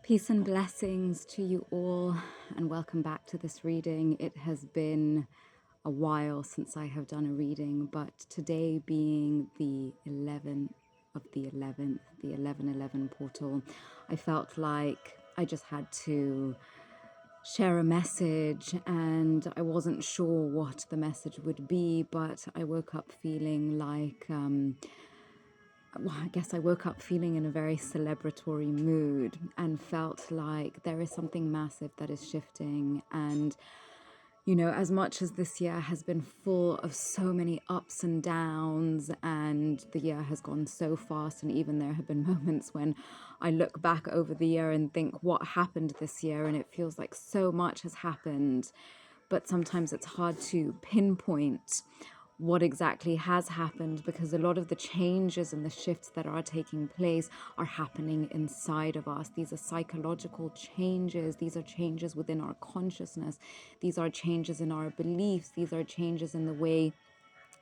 Peace and blessings to you all, and welcome back to this reading. It has been a while since I have done a reading, but today being the 11th of the 11th, the 1111 portal, I felt like I just had to share a message, and I wasn't sure what the message would be, but I woke up feeling like I guess I woke up feeling in a very celebratory mood and felt like there is something massive that is shifting. And, as much as this year has been full of so many ups and downs, and the year has gone so fast, and even there have been moments when I look back over the year and think, what happened this year? And it feels like so much has happened, but sometimes it's hard to pinpoint what exactly has happened, because a lot of the changes and the shifts that are taking place are happening inside of us. These are psychological changes. These are changes within our consciousness. These are changes in our beliefs. These are changes in the way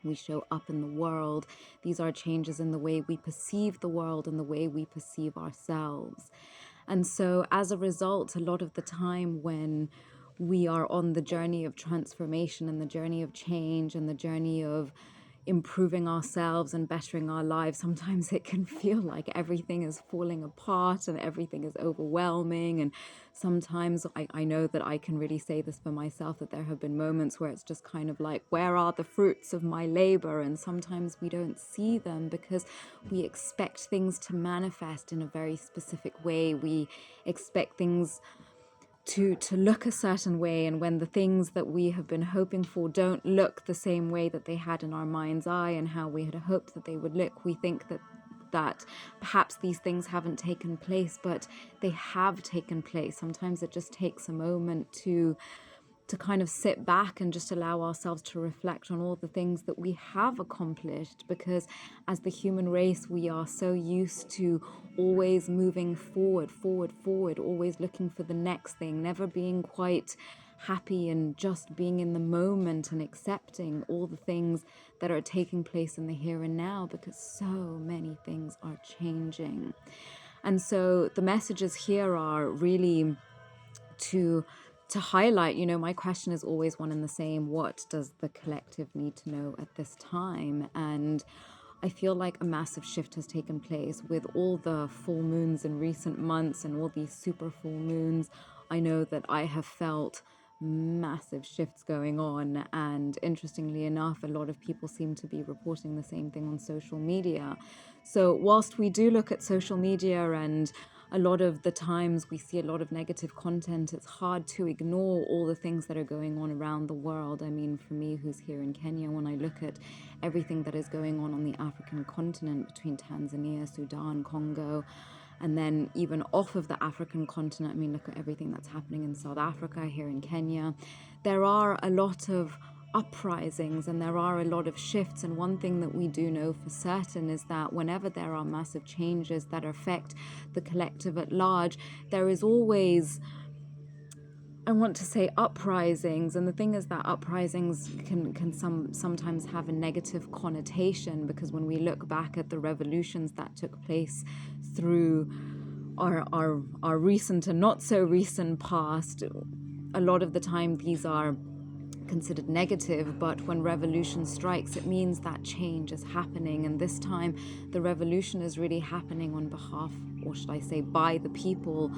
we show up in the world. These are changes in the way we perceive the world and the way we perceive ourselves. And so as a result, a lot of the time when we are on the journey of transformation and the journey of change and the journey of improving ourselves and bettering our lives, sometimes it can feel like everything is falling apart and everything is overwhelming. And sometimes I know that I can really say this for myself, that there have been moments where it's just kind of like, where are the fruits of my labor? And sometimes we don't see them because we expect things to manifest in a very specific way. We expect things to look a certain way, and when the things that we have been hoping for don't look the same way that they had in our mind's eye and how we had hoped that they would look, we think that perhaps these things haven't taken place, but they have taken place. Sometimes it just takes a moment to kind of sit back and just allow ourselves to reflect on all the things that we have accomplished, because as the human race, we are so used to always moving forward, always looking for the next thing, never being quite happy and just being in the moment and accepting all the things that are taking place in the here and now, because so many things are changing. And so the messages here are really to highlight, my question is always one and the same: what does the collective need to know at this time? And I feel like a massive shift has taken place with all the full moons in recent months and all these super full moons. I know that I have felt massive shifts going on, and interestingly enough, a lot of people seem to be reporting the same thing on social media. So whilst we do look at social media, and a lot of the times we see a lot of negative content, it's hard to ignore all the things that are going on around the world. I mean, for me, who's here in Kenya, when I look at everything that is going on the African continent between Tanzania, Sudan, Congo, and then even off of the African continent, I mean, look at everything that's happening in South Africa, here in Kenya. There are a lot of uprisings and there are a lot of shifts, and one thing that we do know for certain is that whenever there are massive changes that affect the collective at large, there is always, I want to say, uprisings. And the thing is that uprisings can sometimes have a negative connotation, because when we look back at the revolutions that took place through our recent and not so recent past, a lot of the time these are considered negative, but when revolution strikes, it means that change is happening. And this time the revolution is really happening on behalf, or should I say by the people,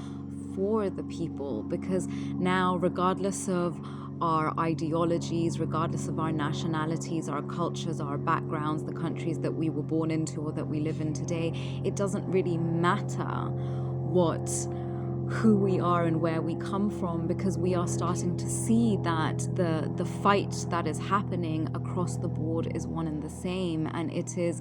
for the people, because now, regardless of our ideologies, regardless of our nationalities, our cultures, our backgrounds, the countries that we were born into or that we live in today, it doesn't really matter who we are and where we come from, because we are starting to see that the fight that is happening across the board is one and the same, and it is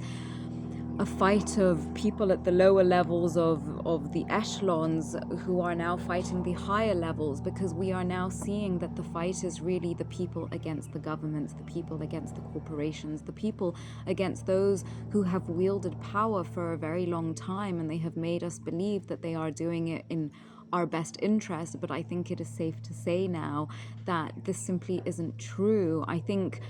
a fight of people at the lower levels of the echelons who are now fighting the higher levels, because we are now seeing that the fight is really the people against the governments, the people against the corporations, the people against those who have wielded power for a very long time, and they have made us believe that they are doing it in our best interest. But I think it is safe to say now that this simply isn't true. I think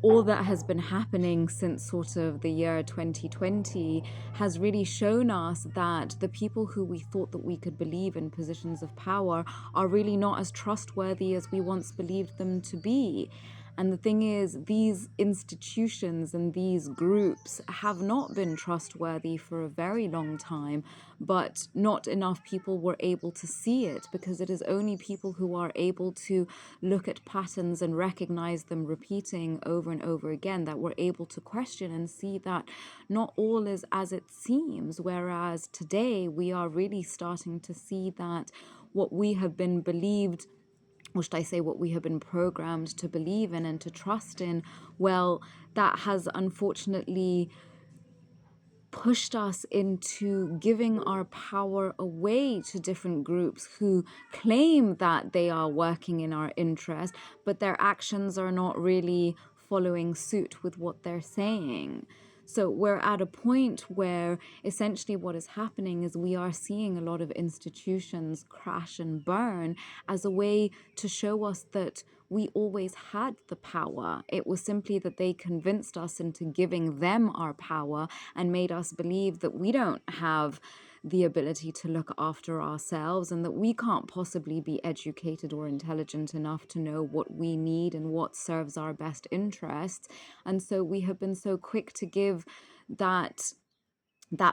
all that has been happening since sort of the year 2020 has really shown us that the people who we thought that we could believe in positions of power are really not as trustworthy as we once believed them to be. And the thing is, these institutions and these groups have not been trustworthy for a very long time, but not enough people were able to see it, because it is only people who are able to look at patterns and recognize them repeating over and over again that were able to question and see that not all is as it seems. Whereas today we are really starting to see that what we have been believed, or should I say what we have been programmed to believe in and to trust in, well, that has unfortunately pushed us into giving our power away to different groups who claim that they are working in our interest, but their actions are not really following suit with what they're saying. So we're at a point where essentially what is happening is we are seeing a lot of institutions crash and burn as a way to show us that we always had the power. It was simply that they convinced us into giving them our power and made us believe that we don't have the ability to look after ourselves and that we can't possibly be educated or intelligent enough to know what we need and what serves our best interests. And so we have been so quick to give that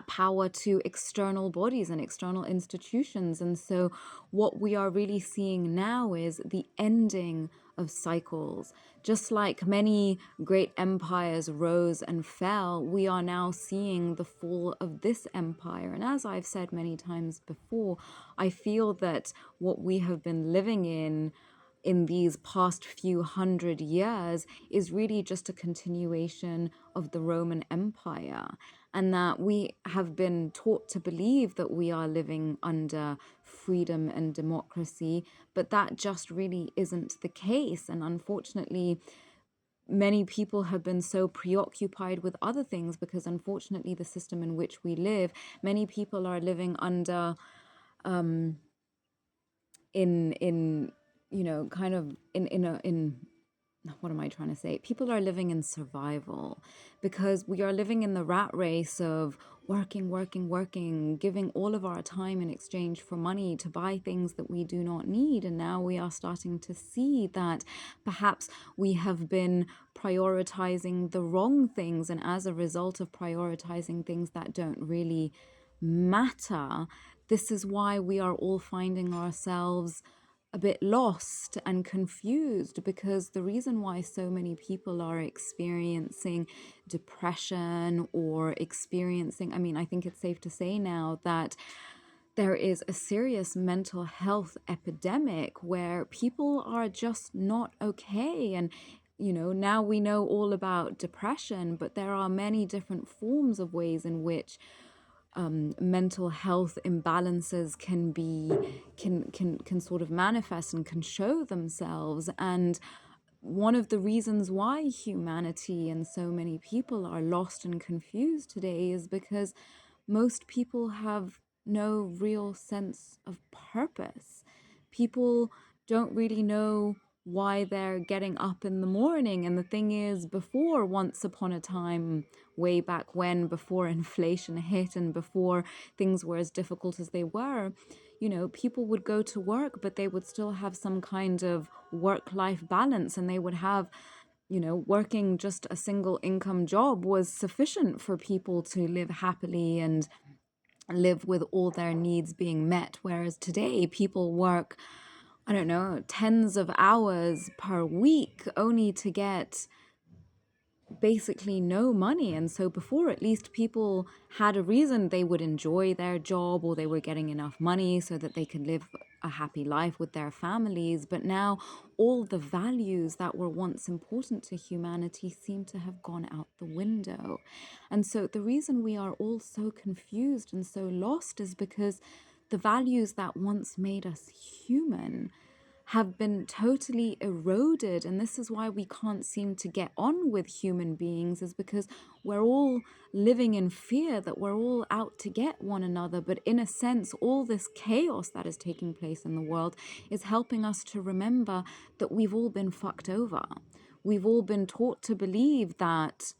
power to external bodies and external institutions. And so what we are really seeing now is the ending of cycles. Just like many great empires rose and fell, we are now seeing the fall of this empire. And as I've said many times before, I feel that what we have been living in these past few hundred years is really just a continuation of the Roman Empire, and that we have been taught to believe that we are living under freedom and democracy, but that just really isn't the case. And unfortunately, many people have been so preoccupied with other things because unfortunately the system in which we live, many people are living under in you know, kind of in what am I trying to say? People are living in survival because we are living in the rat race of working, giving all of our time in exchange for money to buy things that we do not need. And now we are starting to see that perhaps we have been prioritizing the wrong things. And as a result of prioritizing things that don't really matter, this is why we are all finding ourselves a bit lost and confused, because the reason why so many people are experiencing depression or experiencing, I mean, I think it's safe to say now that there is a serious mental health epidemic where people are just not okay. And you know, now we know all about depression, but there are many different forms of ways in which mental health imbalances can sort of manifest and can show themselves. And one of the reasons why humanity and so many people are lost and confused today is because most people have no real sense of purpose. People don't really know why they're getting up in the morning. And the thing is, before, once upon a time, way back when, before inflation hit and before things were as difficult as they were, you know, people would go to work, but they would still have some kind of work-life balance, and they would have, you know, working just a single income job was sufficient for people to live happily and live with all their needs being met. Whereas today, people work, I don't know, tens of hours per week only to get basically no money. And so before, at least people had a reason they would enjoy their job, or they were getting enough money so that they could live a happy life with their families. But now all the values that were once important to humanity seem to have gone out the window. And so the reason we are all so confused and so lost is because the values that once made us human have been totally eroded. And this is why we can't seem to get on with human beings, is because we're all living in fear that we're all out to get one another. But in a sense, all this chaos that is taking place in the world is helping us to remember that we've all been fucked over. we've all been taught to believe that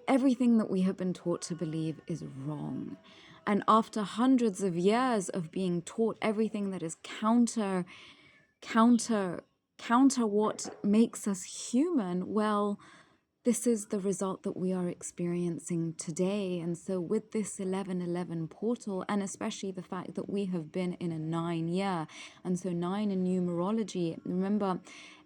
everything that we have been taught to believe is wrong. And after hundreds of years of being taught everything that is counter what makes us human, well, this is the result that we are experiencing today. And so with this 1111 portal, and especially the fact that we have been in a 9 year, and so 9 in numerology, remember,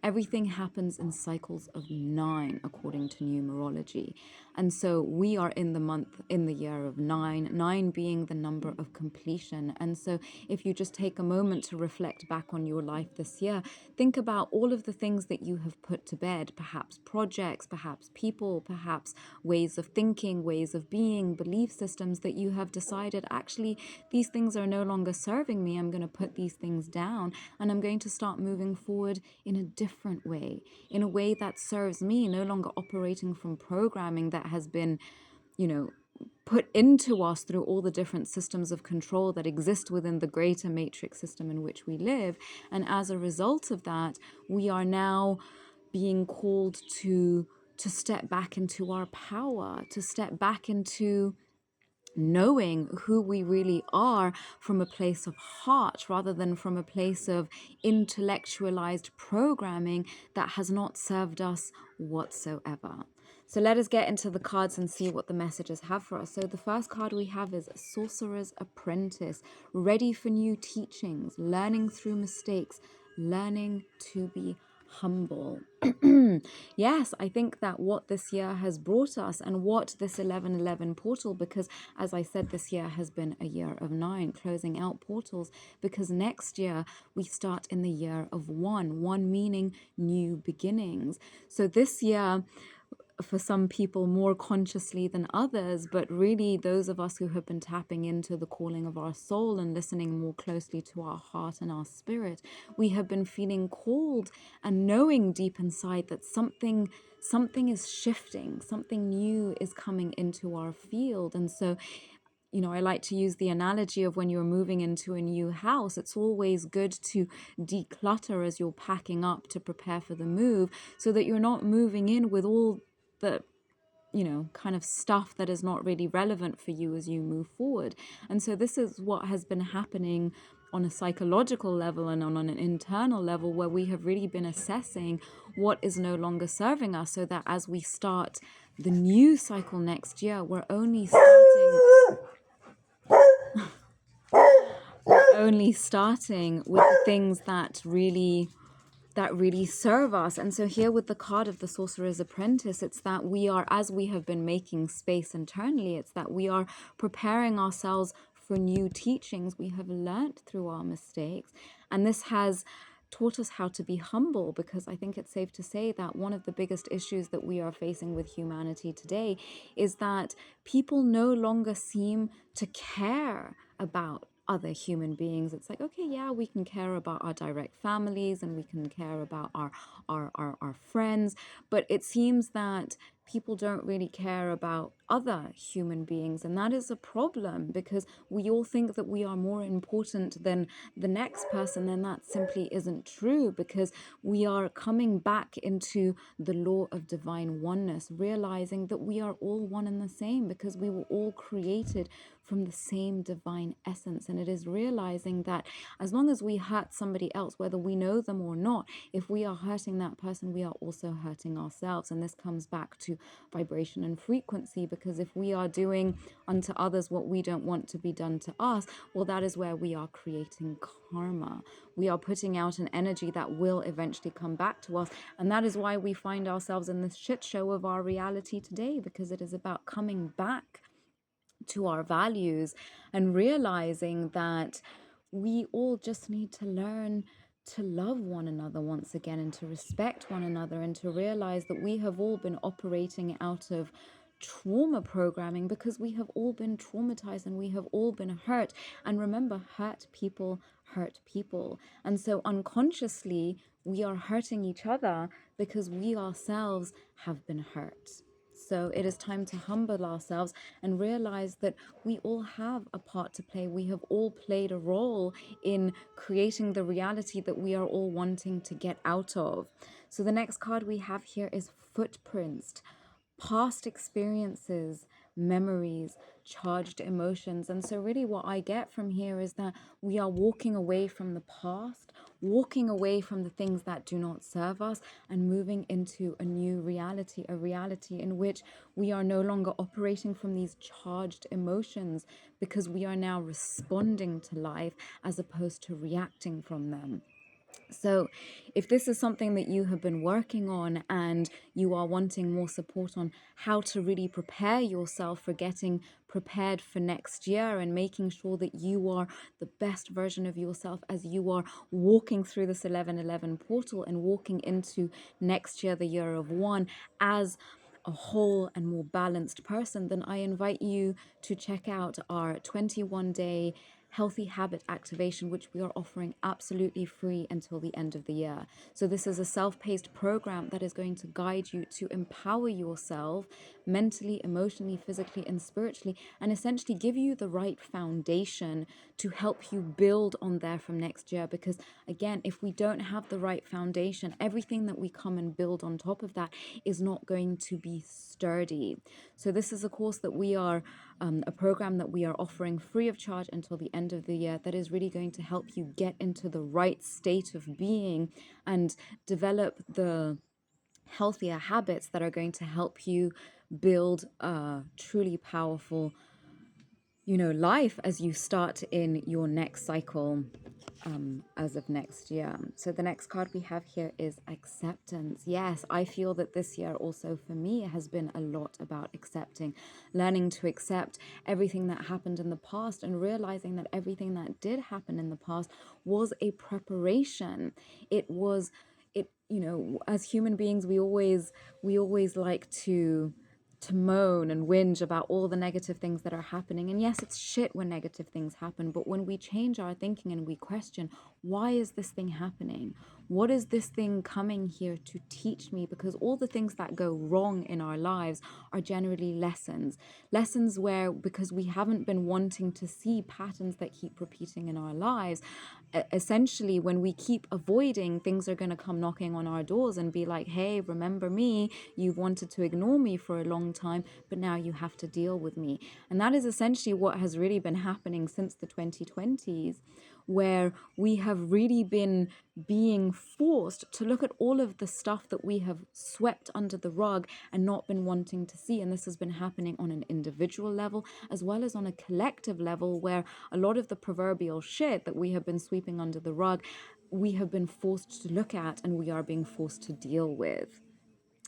everything happens in cycles of 9 according to numerology. And so we are in the year of 9, 9 being the number of completion. And so if you just take a moment to reflect back on your life this year, think about all of the things that you have put to bed, perhaps projects, perhaps people, perhaps ways of thinking, ways of being, belief systems that you have decided, actually, these things are no longer serving me. I'm going to put these things down and I'm going to start moving forward in a different way, in a way that serves me, no longer operating from programming that has been, put into us through all the different systems of control that exist within the greater matrix system in which we live. And as a result of that, we are now being called to step back into our power, to step back into knowing who we really are from a place of heart rather than from a place of intellectualized programming that has not served us whatsoever. So let us get into the cards and see what the messages have for us. So the first card we have is Sorcerer's Apprentice, ready for new teachings, learning through mistakes, learning to be humble. Yes, I think that what this year has brought us and what this 1111 portal, because as I said, this year has been a year of 9, closing out portals, because next year we start in the year of 1 meaning new beginnings. So this year, for some people more consciously than others, but really those of us who have been tapping into the calling of our soul and listening more closely to our heart and our spirit, we have been feeling called and knowing deep inside that something is shifting, something new is coming into our field. And so I like to use the analogy of when you're moving into a new house, it's always good to declutter as you're packing up to prepare for the move, so that you're not moving in with all the kind of stuff that is not really relevant for you as you move forward. And so this is what has been happening on a psychological level and on an internal level, where we have really been assessing what is no longer serving us, so that as we start the new cycle next year, we're only starting with the things that really serve us. And so here with the card of the Sorcerer's Apprentice, it's that we are, as we have been making space internally, it's that we are preparing ourselves for new teachings we have learnt through our mistakes. And this has taught us how to be humble, because I think it's safe to say that one of the biggest issues that we are facing with humanity today is that people no longer seem to care about other human beings. It's like, okay, yeah, we can care about our direct families and we can care about our friends, but it seems that people don't really care about other human beings. And that is a problem, because we all think that we are more important than the next person, and that simply isn't true, because we are coming back into the law of divine oneness, realizing that we are all one and the same, because we were all created from the same divine essence. And it is realizing that as long as we hurt somebody else, whether we know them or not, if we are hurting that person, we are also hurting ourselves. And this comes back to vibration and frequency, because if we are doing unto others what we don't want to be done to us, well, that is where we are creating karma. We are putting out an energy that will eventually come back to us. And that is why we find ourselves in this shit show of our reality today, because it is about coming back to our values and realizing that we all just need to learn to love one another once again, and to respect one another, and to realize that we have all been operating out of trauma programming, because we have all been traumatized and we have all been hurt. And remember, hurt people hurt people. And so unconsciously we are hurting each other because we ourselves have been hurt. So it is time to humble ourselves and realize that we all have a part to play. We have all played a role in creating the reality that we are all wanting to get out of. So the next card we have here is footprints, past experiences, memories, charged emotions. And so really what I get from here is that we are walking away from the past, walking away from the things that do not serve us, and moving into a new reality, a reality in which we are no longer operating from these charged emotions, because we are now responding to life as opposed to reacting from them. So if this is something that you have been working on and you are wanting more support on how to really prepare yourself for getting prepared for next year and making sure that you are the best version of yourself as you are walking through this 1111 portal and walking into next year, the year of one, as a whole and more balanced person, then I invite you to check out our 21-day healthy habit activation, which we are offering absolutely free until the end of the year. So this is a self-paced program that is going to guide you to empower yourself mentally, emotionally, physically, and spiritually, and essentially give you the right foundation to help you build on there from next year. Because again, if we don't have the right foundation, everything that we come and build on top of that is not going to be sturdy. So this is a course that we are a program that we are offering free of charge until the end of the year, that is really going to help you get into the right state of being and develop the healthier habits that are going to help you build a truly powerful, life as you start in your next cycle as of next year. So the next card we have here is acceptance. Yes, I feel that this year also for me has been a lot about accepting, learning to accept everything that happened in the past and realizing that everything that did happen in the past was a preparation. As human beings, we always like to moan and whinge about all the negative things that are happening. And yes, it's shit when negative things happen, but when we change our thinking and we question, why is this thing happening? What is this thing coming here to teach me? Because all the things that go wrong in our lives are generally lessons. Lessons where, because we haven't been wanting to see patterns that keep repeating in our lives, essentially when we keep avoiding, things are going to come knocking on our doors and be like, hey, remember me? You've wanted to ignore me for a long time, but now you have to deal with me. And that is essentially what has really been happening since the 2020s, where we have really been being forced to look at all of the stuff that we have swept under the rug and not been wanting to see. And this has been happening on an individual level as well as on a collective level, where a lot of the proverbial shit that we have been sweeping under the rug, we have been forced to look at and we are being forced to deal with.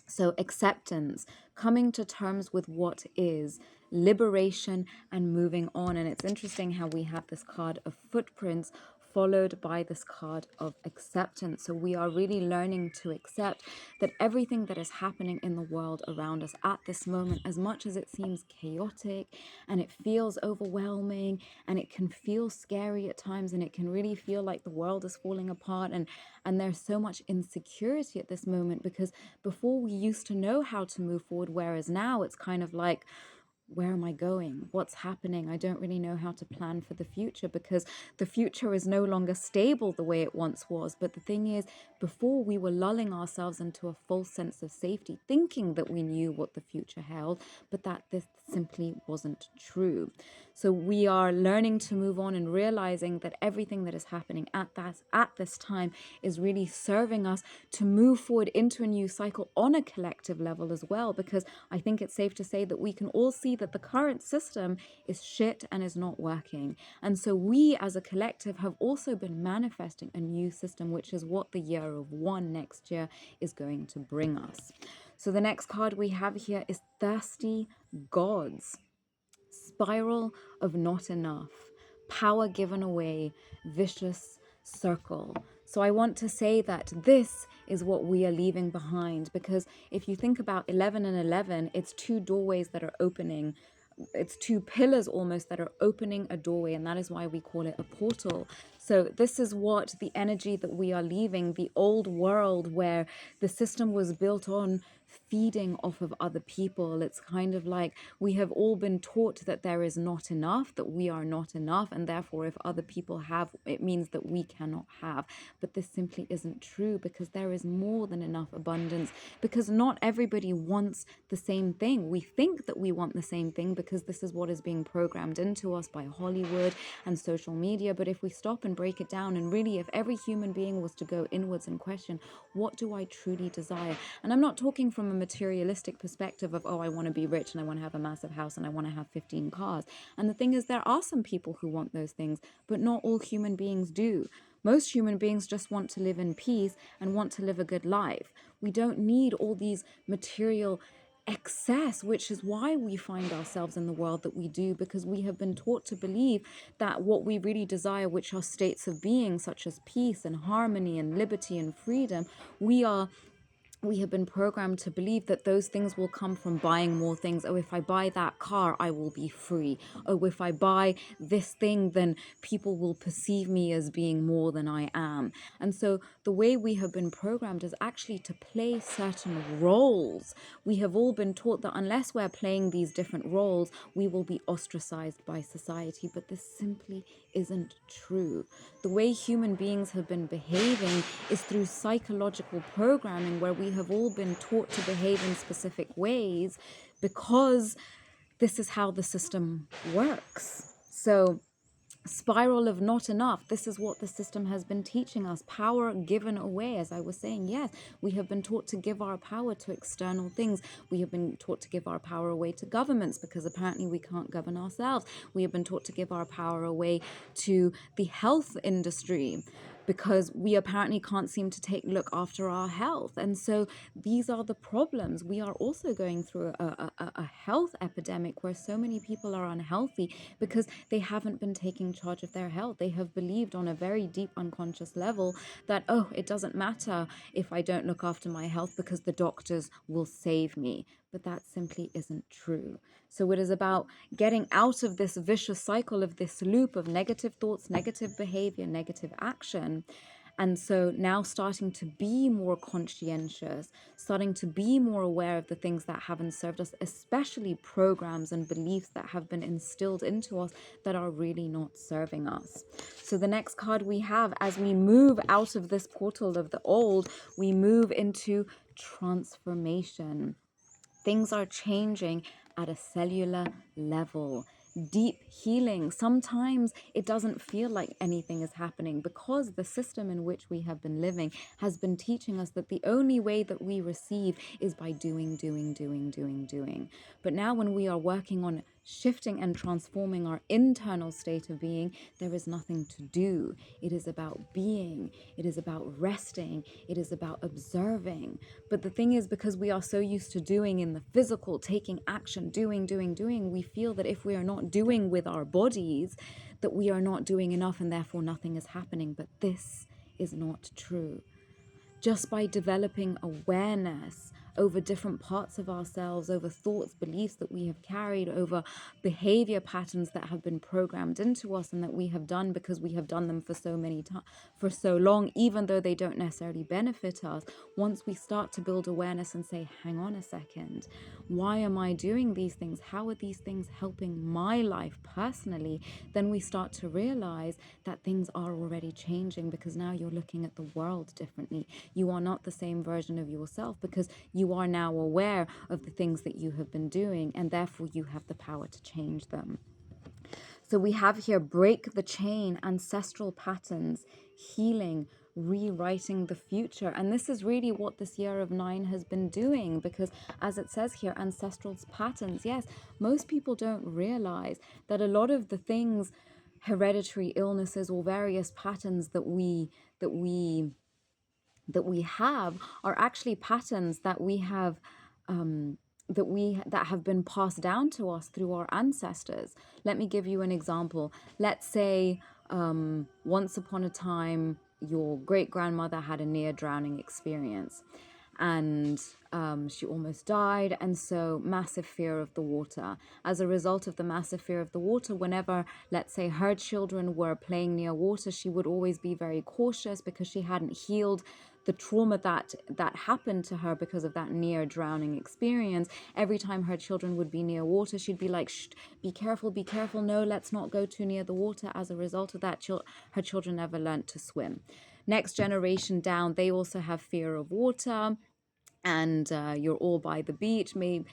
So acceptance, coming to terms with what is, liberation, and moving on. And it's interesting how we have this card of footprints followed by this card of acceptance. So we are really learning to accept that everything that is happening in the world around us at this moment, as much as it seems chaotic and it feels overwhelming and it can feel scary at times and it can really feel like the world is falling apart, and there's so much insecurity at this moment, because before we used to know how to move forward, whereas now it's kind of like, where am I going? What's happening? I don't really know how to plan for the future, because the future is no longer stable the way it once was. But the thing is, before we were lulling ourselves into a false sense of safety, thinking that we knew what the future held, but that this simply wasn't true. So we are learning to move on and realizing that everything that is happening at this time is really serving us to move forward into a new cycle on a collective level as well, because I think it's safe to say that we can all see that the current system is shit and is not working. And so we as a collective have also been manifesting a new system, which is what the year of one next year is going to bring us. So the next card we have here is Thirsty Gods. Spiral of not enough, power given away, vicious circle. So I want to say that this is what we are leaving behind, because if you think about 11 and 11, it's two doorways that are opening. It's two pillars almost that are opening a doorway, and that is why we call it a portal. So this is what the energy that we are leaving, the old world where the system was built on feeding off of other people. It's kind of like we have all been taught that there is not enough, that we are not enough, and therefore if other people have, it means that we cannot have. But this simply isn't true, because there is more than enough abundance, because not everybody wants the same thing. We think that we want the same thing because this is what is being programmed into us by Hollywood and social media. But if we stop and break it down, and really if every human being was to go inwards and question, what do I truly desire? And I'm not talking from a materialistic perspective of, oh, I want to be rich and I want to have a massive house and I want to have 15 cars. And the thing is, there are some people who want those things, but not all human beings do. Most human beings just want to live in peace and want to live a good life. We don't need all these material excess, which is why we find ourselves in the world that we do, because we have been taught to believe that what we really desire, which are states of being such as peace and harmony and liberty and freedom, we have been programmed to believe that those things will come from buying more things. Oh, if I buy that car, I will be free. Oh, if I buy this thing, then people will perceive me as being more than I am. And so the way we have been programmed is actually to play certain roles. We have all been taught that unless we're playing these different roles, we will be ostracized by society. But this simply isn't true. The way human beings have been behaving is through psychological programming, where we have all been taught to behave in specific ways because this is how the system works. So spiral of not enough, this is what the system has been teaching us. Power given away. As I was saying, yes, we have been taught to give our power to external things. We have been taught to give our power away to governments because apparently we can't govern ourselves. We have been taught to give our power away to the health industry because we apparently can't seem to look after our health. And so these are the problems. We are also going through a health epidemic where so many people are unhealthy because they haven't been taking charge of their health. They have believed on a very deep unconscious level that, oh, it doesn't matter if I don't look after my health because the doctors will save me. But that simply isn't true. So it is about getting out of this vicious cycle, of this loop of negative thoughts, negative behavior, negative action. And so now starting to be more conscientious, starting to be more aware of the things that haven't served us, especially programs and beliefs that have been instilled into us that are really not serving us. So the next card we have, as we move out of this portal of the old, we move into transformation. Things are changing at a cellular level. Deep healing. Sometimes it doesn't feel like anything is happening because the system in which we have been living has been teaching us that the only way that we receive is by doing. But now when we are working on shifting and transforming our internal state of being, there is nothing to do. It is about being. It is about resting. It is about observing. But the thing is, because we are so used to doing in the physical, taking action, doing, we feel that if we are not doing with our bodies, that we are not doing enough and therefore nothing is happening. But this is not true. Just by developing awareness over different parts of ourselves, over thoughts, beliefs that we have carried, over behavior patterns that have been programmed into us and that we have done because we have done them for so long, even though they don't necessarily benefit us. Once we start to build awareness and say, hang on a second, why am I doing these things? How are these things helping my life personally? Then we start to realize that things are already changing, because now you're looking at the world differently. You are not the same version of yourself because you are now aware of the things that you have been doing, and therefore you have the power to change them. So we have here break the chain, ancestral patterns, healing, rewriting the future. And this is really what this year of 9 has been doing, because as it says here, ancestral patterns. Yes, most people don't realize that a lot of the things, hereditary illnesses or various patterns that we have are actually patterns that we have that have been passed down to us through our ancestors. Let me give you an example. Let's say once upon a time your great grandmother had a near drowning experience, and She almost died, and so massive fear of the water. As a result of the massive fear of the water, whenever, let's say, her children were playing near water, she would always be very cautious because she hadn't healed the trauma that happened to her because of that near drowning experience. Every time her children would be near water, she'd be like, shh, be careful, no, let's not go too near the water. As a result of that, her children never learned to swim. Next generation down, they also have fear of water, and you're all by the beach, maybe,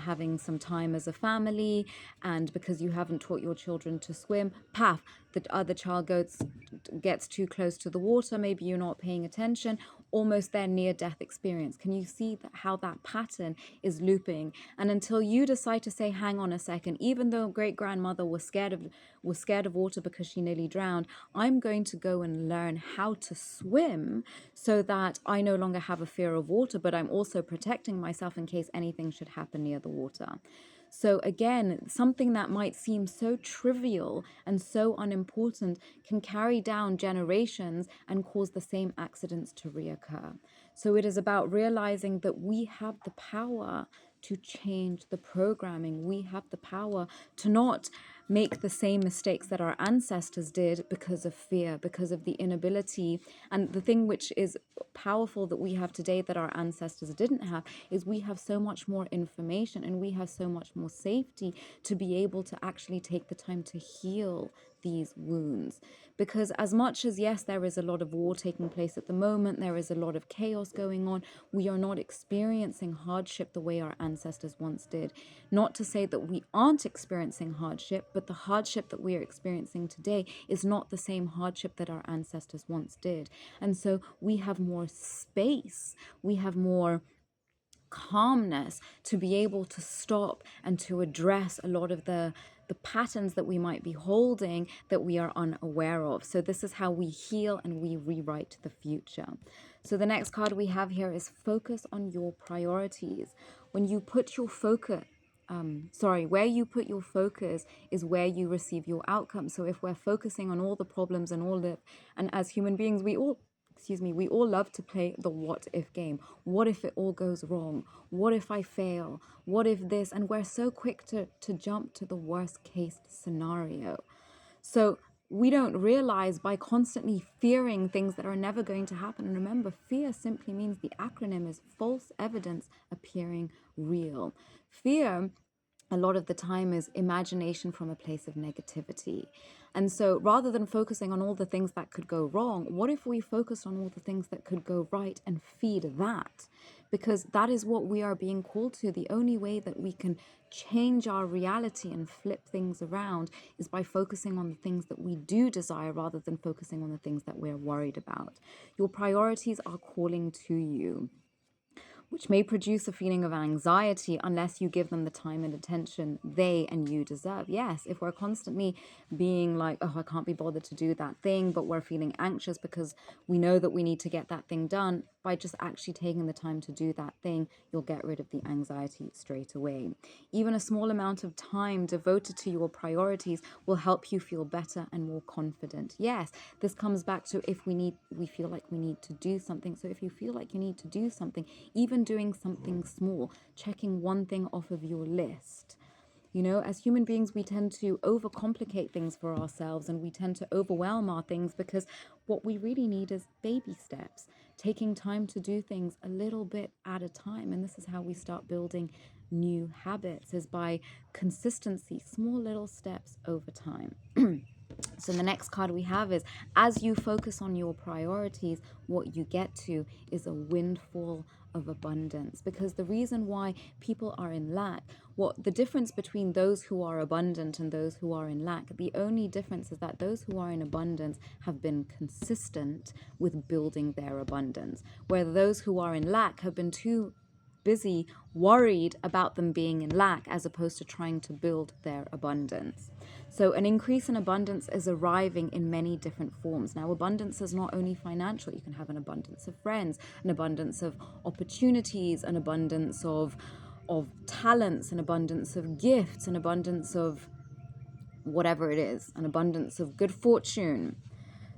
having some time as a family, and because you haven't taught your children to swim, paf, the other child gets too close to the water, maybe you're not paying attention, almost their near-death experience. Can you see how that pattern is looping? And until you decide to say, hang on a second, even though great-grandmother was scared of water because she nearly drowned, I'm going to go and learn how to swim so that I no longer have a fear of water, but I'm also protecting myself in case anything should happen near the water. So again, something that might seem so trivial and so unimportant can carry down generations and cause the same accidents to reoccur. So it is about realizing that we have the power to change the programming. We have the power to not make the same mistakes that our ancestors did because of fear, because of the inability. And the thing which is powerful that we have today that our ancestors didn't have is we have so much more information and we have so much more safety to be able to actually take the time to heal these wounds. Because as much as, yes, there is a lot of war taking place at the moment, there is a lot of chaos going on, we are not experiencing hardship the way our ancestors once did. Not to say that we aren't experiencing hardship, but the hardship that we are experiencing today is not the same hardship that our ancestors once did. And so we have more space, we have more calmness to be able to stop and to address a lot of the patterns that we might be holding that we are unaware of. So this is how we heal and we rewrite the future. So the next card we have here is focus on your priorities. When you put your focus, where you put your focus is where you receive your outcome. So if we're focusing on all the problems and as human beings, we all love to play the what if game. What if it all goes wrong? What if I fail? What if this? And we're so quick to jump to the worst case scenario. So we don't realize by constantly fearing things that are never going to happen. And remember, fear simply means, the acronym is false evidence appearing real. Fear, a lot of the time, is imagination from a place of negativity. And so rather than focusing on all the things that could go wrong, what if we focused on all the things that could go right and feed that? Because that is what we are being called to. The only way that we can change our reality and flip things around is by focusing on the things that we do desire rather than focusing on the things that we're worried about. Your priorities are calling to you, which may produce a feeling of anxiety unless you give them the time and attention they and you deserve. Yes, if we're constantly being like, oh, I can't be bothered to do that thing, but we're feeling anxious because we know that we need to get that thing done, by just actually taking the time to do that thing, you'll get rid of the anxiety straight away. Even a small amount of time devoted to your priorities will help you feel better and more confident. Yes, this comes back to if we feel like we need to do something. So if you feel like you need to do something, even doing something small, checking one thing off of your list. As human beings, we tend to overcomplicate things for ourselves and we tend to overwhelm our things because what we really need is baby steps, taking time to do things a little bit at a time. And this is how we start building new habits, is by consistency, small little steps over time. So the next card we have is, as you focus on your priorities, what you get to is a windfall of abundance. Because the reason why people are in lack, the difference between those who are abundant and those who are in lack, the only difference is that those who are in abundance have been consistent with building their abundance, where those who are in lack have been too busy worried about them being in lack as opposed to trying to build their abundance. So an increase in abundance is arriving in many different forms. Now, abundance is not only financial. You can have an abundance of friends, an abundance of opportunities, an abundance of talents, an abundance of gifts, an abundance of whatever it is, an abundance of good fortune.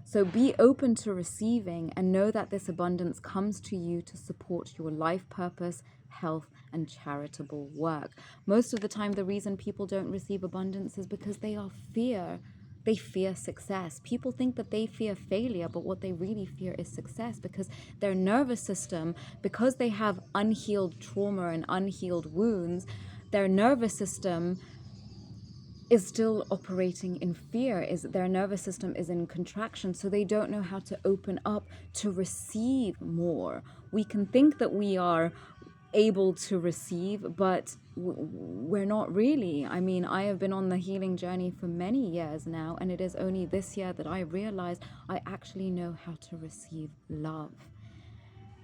So be open to receiving and know that this abundance comes to you to support your life purpose, health, and charitable work. Most of the time, the reason people don't receive abundance is because they fear success. People think that they fear failure, but what they really fear is success, because their nervous system, because they have unhealed trauma and unhealed wounds, their nervous system is still operating in fear, is their nervous system is in contraction, so they don't know how to open up to receive more. We can think that we are able to receive, but we're not really. I mean, I have been on the healing journey for many years now, and it is only this year that I realized I actually know how to receive love.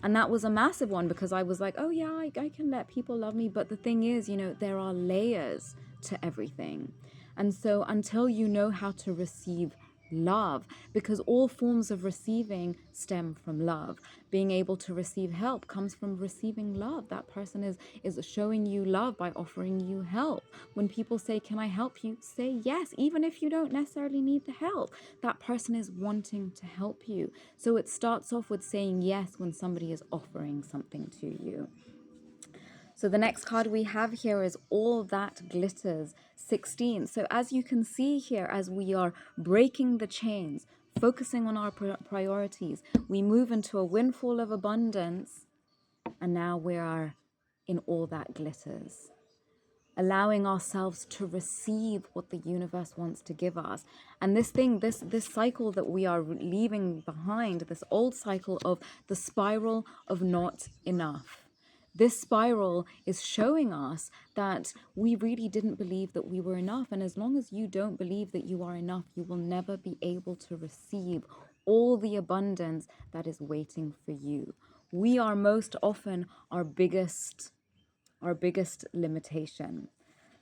And that was a massive one, because I was like, oh yeah, I can let people love me. But the thing is, there are layers to everything. And so until you know how to receive love, because all forms of receiving stem from love. Being able to receive help comes from receiving love. That person is showing you love by offering you help. When people say, can I help you? Say yes, even if you don't necessarily need the help. That person is wanting to help you. So it starts off with saying yes when somebody is offering something to you. So the next card we have here is All That Glitters, 16. So as you can see here, as we are breaking the chains, focusing on our priorities, we move into a windfall of abundance, and now we are in all that glitters. Allowing ourselves to receive what the universe wants to give us. And this cycle that we are leaving behind, this old cycle of the spiral of not enough. This spiral is showing us that we really didn't believe that we were enough. And as long as you don't believe that you are enough, you will never be able to receive all the abundance that is waiting for you. We are most often our biggest limitation.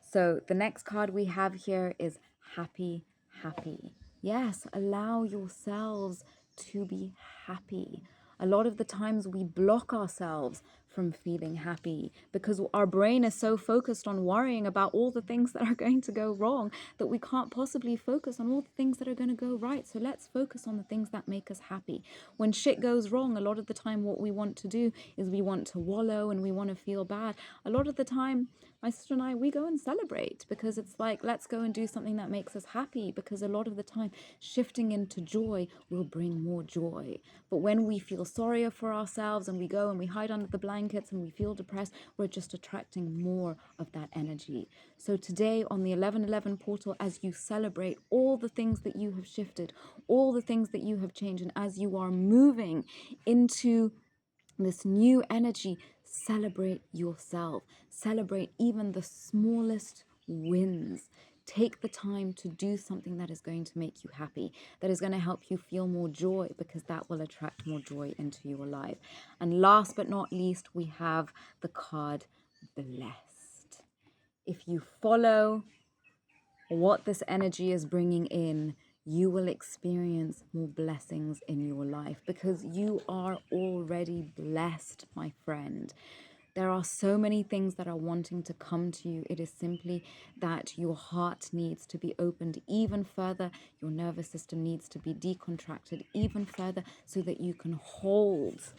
So the next card we have here is Happy, Happy. Yes, allow yourselves to be happy. A lot of the times we block ourselves from feeling happy because our brain is so focused on worrying about all the things that are going to go wrong that we can't possibly focus on all the things that are going to go right. So let's focus on the things that make us happy. When shit goes wrong, a lot of the time what we want to do is we want to wallow and we want to feel bad. A lot of the time, my sister and I, we go and celebrate, because it's like, let's go and do something that makes us happy, because a lot of the time shifting into joy will bring more joy. But when we feel sorrier for ourselves and we go and we hide under the blankets and we feel depressed, we're just attracting more of that energy. So today on the 1111 portal, as you celebrate all the things that you have shifted, all the things that you have changed, and as you are moving into this new energy, celebrate yourself. Celebrate even the smallest wins. Take the time to do something that is going to make you happy, that is going to help you feel more joy, because that will attract more joy into your life. And last but not least, we have the card Blessed. If you follow what this energy is bringing in, you will experience more blessings in your life, because you are already blessed, my friend. There are so many things that are wanting to come to you. It is simply that your heart needs to be opened even further. Your nervous system needs to be decontracted even further so that you can hold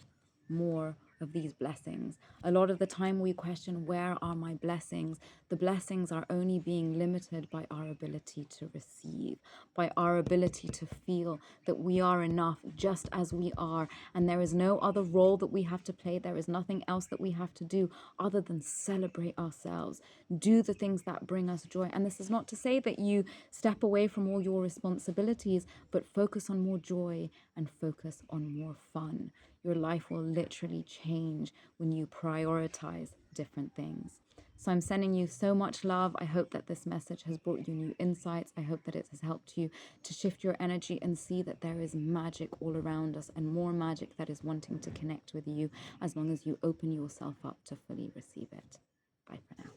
more of these blessings. A lot of the time we question, where are my blessings? The blessings are only being limited by our ability to receive, by our ability to feel that we are enough just as we are, and there is no other role that we have to play. There is nothing else that we have to do other than celebrate ourselves, do the things that bring us joy. And this is not to say that you step away from all your responsibilities, but focus on more joy and focus on more fun. Your life will literally change when you prioritize different things. So I'm sending you so much love. I hope that this message has brought you new insights. I hope that it has helped you to shift your energy and see that there is magic all around us, and more magic that is wanting to connect with you, as long as you open yourself up to fully receive it. Bye for now.